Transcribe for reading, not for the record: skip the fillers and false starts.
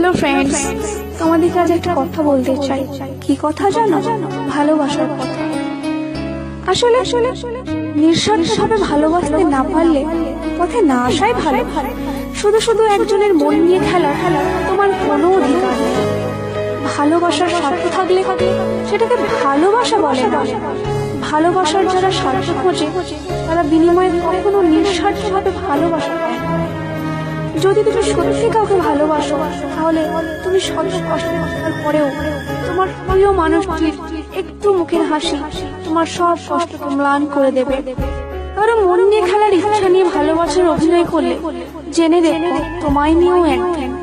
Hello friends, তোমাদের কাছে একটা কথা বলতে চাই। কি কথা জানো? ভালোবাসার কথা। আসলে নিঃস্বার্থভাবে ভালোবাসতে না পারলে পথে না আসাই ভালো। শুধু শুধু একজনের মন নিয়ে খেলা তোমার কোনো অধিকার নেই। ভালোবাসার স্বার্থ থাকলে সেটাকে ভালোবাসা বলে না। ভালোবাসার যারা স্বার্থ খোঁজে তারা বিনিময়ে কখনো নিঃস্বার্থভাবে ভালোবাসা পায় না। যদি তুমি সত্যি কাউকে ভালোবাসো তাহলে তুমি শত কষ্ট করার পরেও তোমার প্রিয় মানুষটির একটু মুখের হাসি তোমার সব কষ্টকে ম্লান করে দেবে। কারণ মন নিয়ে খেলার ইচ্ছা নিয়ে ভালোবাসার অভিনয় করলে জেনে দেখো তোমায় নিয়েও একদিন